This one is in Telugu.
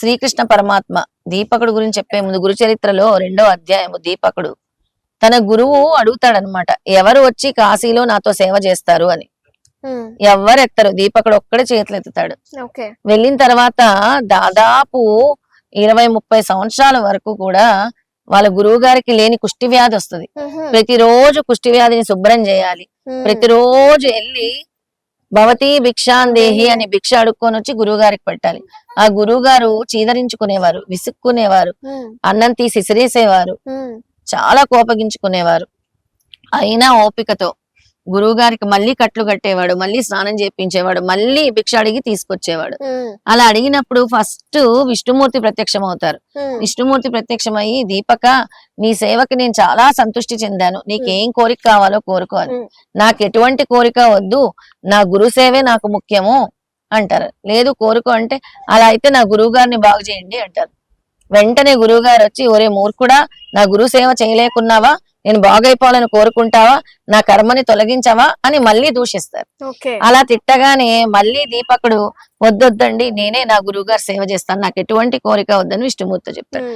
శ్రీకృష్ణ పరమాత్మ దీపకుడు గురించి చెప్పే ముందు గురు చరిత్రలో 2వ అధ్యాయము దీపకుడు తన గురువు అడుగుతాడనమాట, ఎవరు వచ్చి కాశీలో నాతో సేవ చేస్తారు అని. ఎవరు ఎత్తరు, దీపకుడు ఒక్కడే చేతులు ఎత్తుతాడు. వెళ్ళిన తర్వాత దాదాపు 20-30 సంవత్సరాల వరకు కూడా వాళ్ళ గురువు గారికి లేని కుష్టి వ్యాధి వస్తుంది. ప్రతిరోజు కుష్టి వ్యాధిని శుభ్రం చేయాలి. ప్రతిరోజు వెళ్ళి భవతి భిక్షాందేహి అని భిక్ష అడుక్కొని వచ్చి గురువు గారికి పెట్టాలి. ఆ గురువు గారు చీదరించుకునేవారు, విసుక్కునేవారు, అన్నం తీసి ఇసిరేసేవారు, చాలా కోపగించుకునేవారు. అయినా ఓపికతో గురువు గారికి మళ్ళీ కట్లు కట్టేవాడు, మళ్ళీ స్నానం చేయించేవాడు, మళ్ళీ భిక్ష అడిగి తీసుకొచ్చేవాడు. అలా అడిగినప్పుడు ఫస్ట్ విష్ణుమూర్తి ప్రత్యక్షం అవుతారు. విష్ణుమూర్తి ప్రత్యక్షమయ్యి, దీపక నీ సేవకి నేను చాలా సంతృష్టి చెందాను, నీకేం కోరిక కావాలో కోరుకోవాలి, నాకు ఎటువంటి కోరిక వద్దు, నా గురు సేవే నాకు ముఖ్యము అంటారు. లేదు కోరుకో అంటే, అలా అయితే నా గురువు గారిని బాగు చేయండి అంటారు. వెంటనే గురువు గారు వచ్చి, ఒరే మూర్ఖుడా, నా గురు సేవ చేయలేకున్నావా, నేను బాగైపోవాలని కోరుకుంటావా, నా కర్మని తొలగించవా అని మళ్ళీ దూషిస్తారు. అలా తిట్టగానే మళ్ళీ దీపకుడు, వద్దొద్దండి, నేనే నా గురువు గారు సేవ చేస్తాను, నాకు ఎటువంటి కోరిక వద్దని విష్ణుమూర్తి చెప్తాడు.